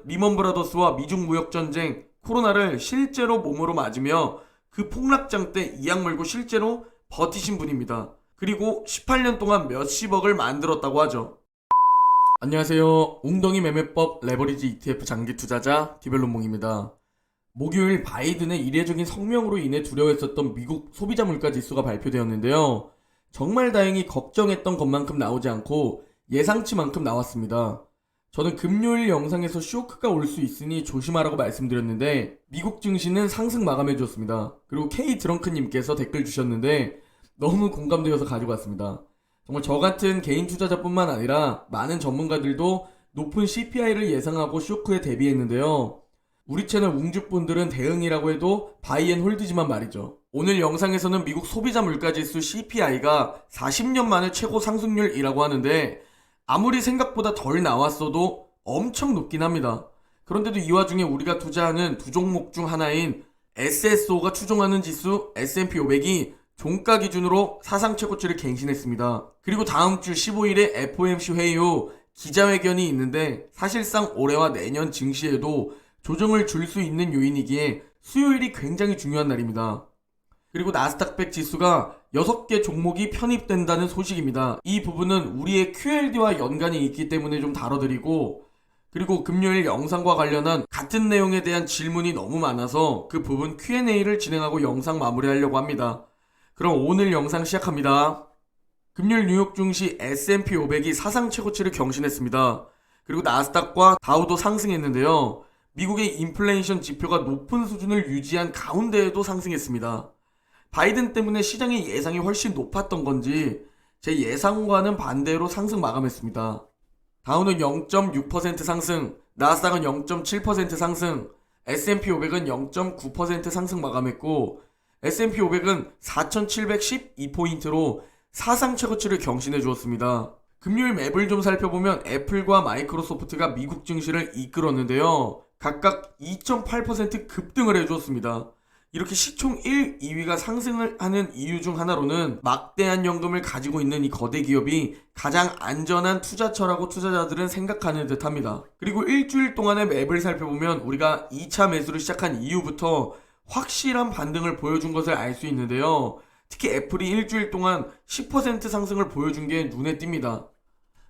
리먼 브라더스와 미중 무역 전쟁, 코로나를 실제로 몸으로 맞으며 그 폭락장 때 이악 물고 실제로 버티신 분입니다. 그리고 18년 동안 몇십억을 만들었다고 하죠. 안녕하세요. 웅덩이 매매법 레버리지 ETF 장기 투자자 디벨론몽입니다. 목요일 바이든의 이례적인 성명으로 인해 두려워했었던 미국 소비자 물가 지수가 발표되었는데요. 정말 다행히 걱정했던 것만큼 나오지 않고 예상치만큼 나왔습니다. 저는 금요일 영상에서 쇼크가 올 수 있으니 조심하라고 말씀드렸는데 미국 증시는 상승 마감해주었습니다. 그리고 K 드렁크님께서 댓글 주셨는데 너무 공감되어서 가지고 왔습니다. 정말 저 같은 개인 투자자뿐만 아니라 많은 전문가들도 높은 CPI를 예상하고 쇼크에 대비했는데요. 우리 채널 웅주분들은 대응이라고 해도 바이앤홀드지만 말이죠. 오늘 영상에서는 미국 소비자 물가지수 CPI가 40년 만에 최고 상승률이라고 하는데 아무리 생각보다 덜 나왔어도 엄청 높긴 합니다. 그런데도 이 와중에 우리가 투자하는 두 종목 중 하나인 SSO가 추종하는 지수 S&P 500이 종가 기준으로 사상 최고치를 갱신했습니다. 그리고 다음 주 15일에 FOMC 회의 후 기자회견이 있는데 사실상 올해와 내년 증시에도 조정을 줄 수 있는 요인이기에 수요일이 굉장히 중요한 날입니다. 그리고 나스닥 100 지수가 6개 종목이 편입된다는 소식입니다. 이 부분은 우리의 QLD와 연관이 있기 때문에 좀 다뤄드리고, 그리고 금요일 영상과 관련한 같은 내용에 대한 질문이 너무 많아서 그 부분 Q&A를 진행하고 영상 마무리하려고 합니다. 그럼 오늘 영상 시작합니다. 금요일 뉴욕 증시 S&P 500이 사상 최고치를 경신했습니다. 그리고 나스닥과 다우도 상승했는데요. 미국의 인플레이션 지표가 높은 수준을 유지한 가운데에도 상승했습니다. 바이든 때문에 시장의 예상이 훨씬 높았던 건지 제 예상과는 반대로 상승 마감했습니다. 다우는 0.6% 상승, 나스닥은 0.7% 상승, S&P 500은 0.9% 상승 마감했고 S&P 500은 4,712포인트로 사상 최고치를 경신해 주었습니다. 금요일 맵을 좀 살펴보면 애플과 마이크로소프트가 미국 증시를 이끌었는데요. 각각 2.8% 급등을 해주었습니다. 이렇게 시총 1, 2위가 상승을 하는 이유 중 하나로는 막대한 연금을 가지고 있는 이 거대 기업이 가장 안전한 투자처라고 투자자들은 생각하는 듯 합니다. 그리고 일주일 동안의 맵을 살펴보면 우리가 2차 매수를 시작한 이후부터 확실한 반등을 보여준 것을 알 수 있는데요. 특히 애플이 일주일 동안 10% 상승을 보여준 게 눈에 띕니다.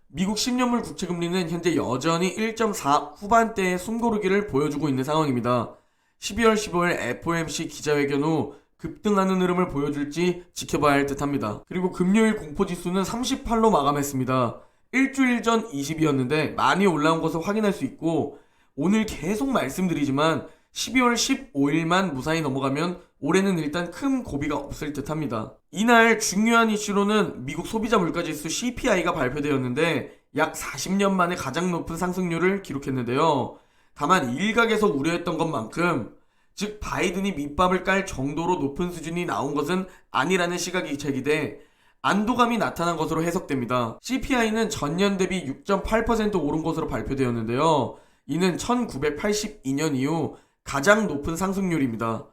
미국 10년물 국채금리는 현재 여전히 1.4 후반대의 숨고르기를 보여주고 있는 상황입니다. 12월 15일 FOMC 기자회견 후 급등하는 흐름을 보여줄지 지켜봐야 할 듯합니다. 그리고 금요일 공포지수는 38로 마감했습니다. 일주일 전 20이었는데 많이 올라온 것을 확인할 수 있고 오늘 계속 말씀드리지만 12월 15일만 무사히 넘어가면 올해는 일단 큰 고비가 없을 듯 합니다. 이날 중요한 이슈로는 미국 소비자 물가지수 CPI가 발표되었는데 약 40년 만에 가장 높은 상승률을 기록했는데요. 다만 일각에서 우려했던 것만큼, 즉 바이든이 밑밥을 깔 정도로 높은 수준이 나온 것은 아니라는 시각이 제기돼 안도감이 나타난 것으로 해석됩니다. CPI는 전년 대비 6.8% 오른 것으로 발표되었는데요. 이는 1982년 이후 가장 높은 상승률입니다.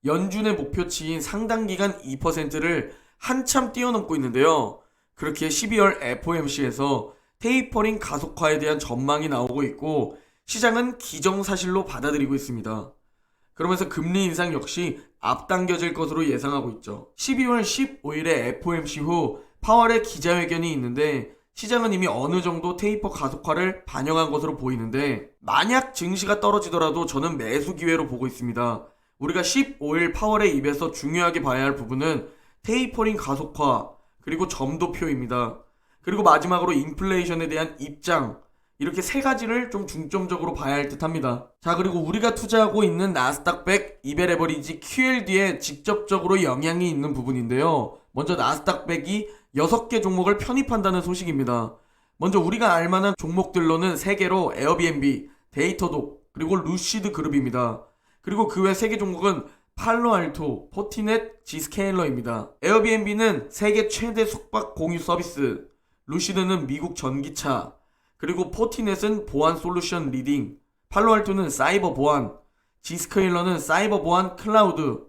연준의 목표치인 상당기간 2%를 한참 뛰어넘고 있는데요. 그렇게 12월 FOMC에서 테이퍼링 가속화에 대한 전망이 나오고 있고 시장은 기정사실로 받아들이고 있습니다. 그러면서 금리 인상 역시 앞당겨질 것으로 예상하고 있죠. 12월 15일에 FOMC 후 파월의 기자회견이 있는데 시장은 이미 어느 정도 테이퍼 가속화를 반영한 것으로 보이는데 만약 증시가 떨어지더라도 저는 매수 기회로 보고 있습니다. 우리가 15일 파월의 입에서 중요하게 봐야 할 부분은 테이퍼링 가속화 그리고 점도표입니다. 그리고 마지막으로 인플레이션에 대한 입장, 이렇게 세 가지를 좀 중점적으로 봐야 할 듯 합니다. 자, 그리고 우리가 투자하고 있는 나스닥 100 이베 레버리지 QLD에 직접적으로 영향이 있는 부분인데요. 먼저 나스닥 100이 6개 종목을 편입한다는 소식입니다. 먼저 우리가 알만한 종목들로는 3개로 에어비앤비, 데이터독, 그리고 루시드 그룹입니다. 그리고 그 외 3개 종목은 팔로알토, 포티넷, 지스케일러입니다. 에어비앤비는 세계 최대 숙박 공유 서비스, 루시드는 미국 전기차, 그리고 포티넷은 보안 솔루션 리딩, 팔로알토는 사이버 보안, 지스케일러는 사이버 보안 클라우드,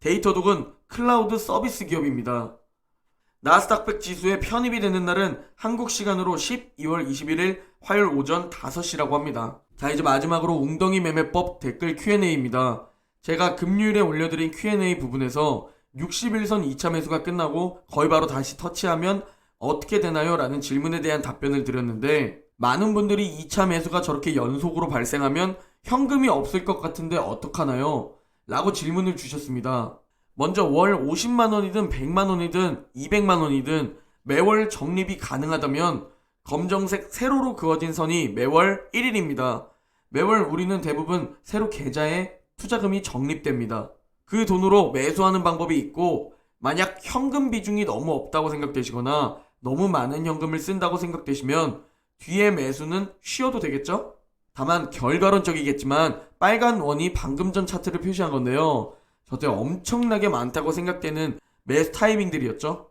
데이터독은 클라우드 서비스 기업입니다. 나스닥 100 지수에 편입이 되는 날은 한국 시간으로 12월 21일 화요일 오전 5시라고 합니다. 자, 이제 마지막으로 웅덩이 매매법 댓글 Q&A입니다. 제가 금요일에 올려드린 Q&A 부분에서 61선 2차 매수가 끝나고 거의 바로 다시 터치하면 어떻게 되나요? 라는 질문에 대한 답변을 드렸는데, 많은 분들이 2차 매수가 저렇게 연속으로 발생하면 현금이 없을 것 같은데 어떡하나요? 라고 질문을 주셨습니다. 먼저 월 50만원이든 100만원이든 200만원이든 매월 적립이 가능하다면 검정색 세로로 그어진 선이 매월 1일입니다. 매월 우리는 대부분 세로 계좌에 투자금이 적립됩니다. 그 돈으로 매수하는 방법이 있고, 만약 현금 비중이 너무 없다고 생각되시거나 너무 많은 현금을 쓴다고 생각되시면 뒤에 매수는 쉬어도 되겠죠? 다만 결과론적이겠지만 빨간 원이 방금 전 차트를 표시한 건데요. 저때 엄청나게 많다고 생각되는 매수 타이밍들이었죠.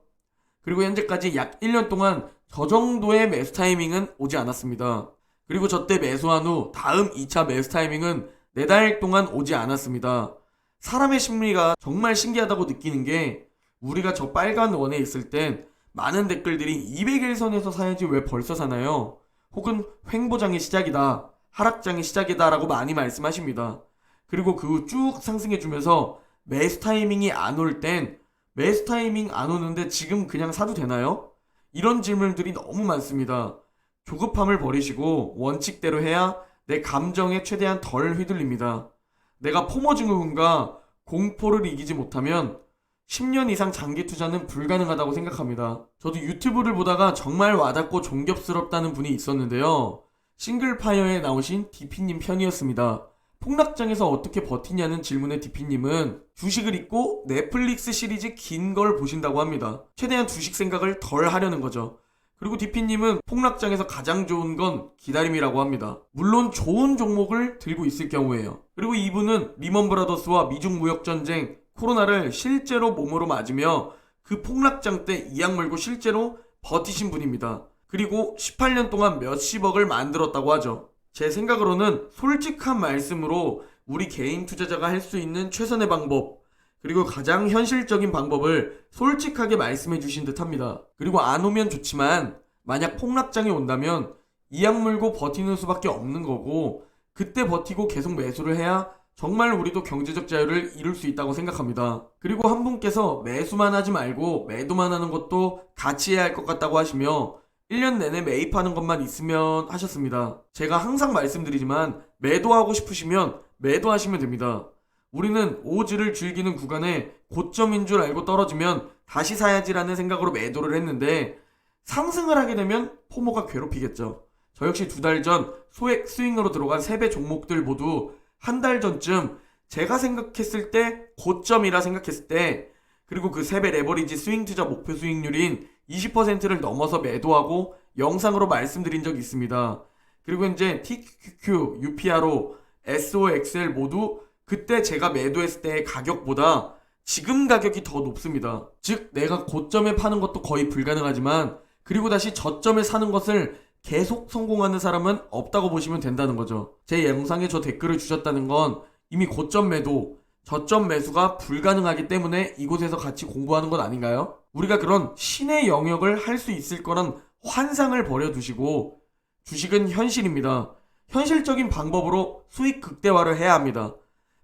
그리고 현재까지 약 1년 동안 저 정도의 매수 타이밍은 오지 않았습니다. 그리고 저때 매수한 후 다음 2차 매수 타이밍은 4달 동안 오지 않았습니다. 사람의 심리가 정말 신기하다고 느끼는 게, 우리가 저 빨간 원에 있을 땐 많은 댓글들이 200일선에서 사야지 왜 벌써 사나요? 혹은 횡보장의 시작이다, 하락장의 시작이다 라고 많이 말씀하십니다. 그리고 그 후 쭉 상승해주면서 매수 타이밍이 안 올 땐 매수 타이밍 안 오는데 지금 그냥 사도 되나요? 이런 질문들이 너무 많습니다. 조급함을 버리시고 원칙대로 해야 내 감정에 최대한 덜 휘둘립니다. 내가 포모 증후군과 공포를 이기지 못하면 10년 이상 장기 투자는 불가능하다고 생각합니다. 저도 유튜브를 보다가 정말 와닿고 존경스럽다는 분이 있었는데요. 싱글파이어에 나오신 DP님 편이었습니다. 폭락장에서 어떻게 버티냐는 질문에 DP님은 주식을 잊고 넷플릭스 시리즈 긴 걸 보신다고 합니다. 최대한 주식 생각을 덜 하려는 거죠. 그리고 DP님은 폭락장에서 가장 좋은 건 기다림이라고 합니다. 물론 좋은 종목을 들고 있을 경우에요. 그리고 이분은 리먼 브라더스와 미중 무역전쟁, 코로나를 실제로 몸으로 맞으며 그 폭락장 때 이악 물고 실제로 버티신 분입니다. 그리고 18년 동안 몇십억을 만들었다고 하죠. 제 생각으로는 솔직한 말씀으로 우리 개인 투자자가 할 수 있는 최선의 방법, 그리고 가장 현실적인 방법을 솔직하게 말씀해 주신 듯 합니다. 그리고 안 오면 좋지만 만약 폭락장이 온다면 이악 물고 버티는 수밖에 없는 거고, 그때 버티고 계속 매수를 해야 정말 우리도 경제적 자유를 이룰 수 있다고 생각합니다. 그리고 한 분께서 매수만 하지 말고 매도만 하는 것도 같이 해야 할 것 같다고 하시며 1년 내내 매입하는 것만 있으면 하셨습니다. 제가 항상 말씀드리지만 매도하고 싶으시면 매도하시면 됩니다. 우리는 오즈를 즐기는 구간에 고점인 줄 알고 떨어지면 다시 사야지라는 생각으로 매도를 했는데, 상승을 하게 되면 포모가 괴롭히겠죠. 저 역시 2달 전 소액 스윙으로 들어간 3배 종목들 모두 한 달 전쯤 제가 생각했을 때 고점이라 생각했을 때, 그리고 그 3배 레버리지 스윙 투자 목표 수익률인 20%를 넘어서 매도하고 영상으로 말씀드린 적이 있습니다. 그리고 이제 TQQ, UPRO, SOXL 모두 그때 제가 매도했을 때의 가격보다 지금 가격이 더 높습니다. 즉 내가 고점에 파는 것도 거의 불가능하지만, 그리고 다시 저점에 사는 것을 계속 성공하는 사람은 없다고 보시면 된다는 거죠. 제 영상에 저 댓글을 주셨다는 건 이미 고점 매도, 저점 매수가 불가능하기 때문에 이곳에서 같이 공부하는 것 아닌가요? 우리가 그런 신의 영역을 할 수 있을 거란 환상을 버려두시고, 주식은 현실입니다. 현실적인 방법으로 수익 극대화를 해야 합니다.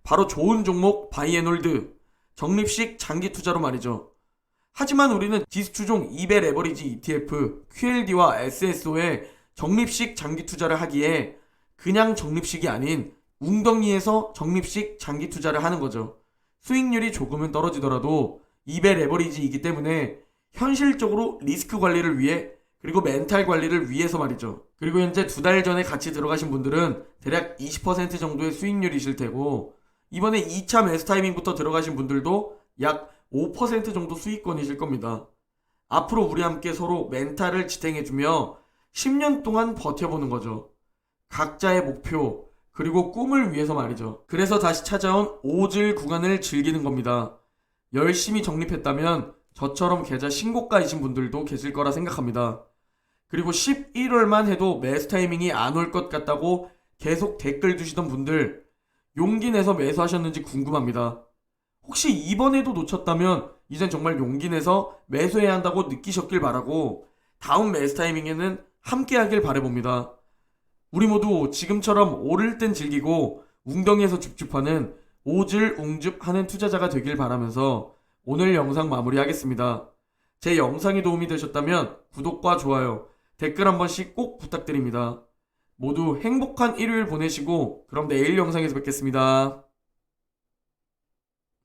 바로 좋은 종목 바이앤홀드, 적립식 장기 투자로 말이죠. 하지만 우리는 지수추종 2배 레버리지 ETF, QLD와 SSO에 적립식 장기 투자를 하기에 그냥 적립식이 아닌 웅덩이에서 적립식 장기 투자를 하는 거죠. 수익률이 조금은 떨어지더라도 2배 레버리지이기 때문에 현실적으로 리스크 관리를 위해, 그리고 멘탈 관리를 위해서 말이죠. 그리고 현재 2달 전에 같이 들어가신 분들은 대략 20% 정도의 수익률이실 테고, 이번에 2차 매수 타이밍부터 들어가신 분들도 약 5% 정도 수익권이실 겁니다. 앞으로 우리 함께 서로 멘탈을 지탱해주며 10년 동안 버텨보는 거죠. 각자의 목표, 그리고 꿈을 위해서 말이죠. 그래서 다시 찾아온 오질 구간을 즐기는 겁니다. 열심히 적립했다면 저처럼 계좌 신고가이신 분들도 계실 거라 생각합니다. 그리고 11월만 해도 매수 타이밍이 안 올 것 같다고 계속 댓글 두시던 분들, 용기 내서 매수하셨는지 궁금합니다. 혹시 이번에도 놓쳤다면 이젠 정말 용기 내서 매수해야 한다고 느끼셨길 바라고, 다음 매수 타이밍에는 함께 하길 바라봅니다. 우리 모두 지금처럼 오를 땐 즐기고 웅덩이에서 줍줍하는 오즐웅줍하는 투자자가 되길 바라면서 오늘 영상 마무리하겠습니다. 제 영상이 도움이 되셨다면 구독과 좋아요, 댓글 한 번씩 꼭 부탁드립니다. 모두 행복한 일요일 보내시고 그럼 내일 영상에서 뵙겠습니다.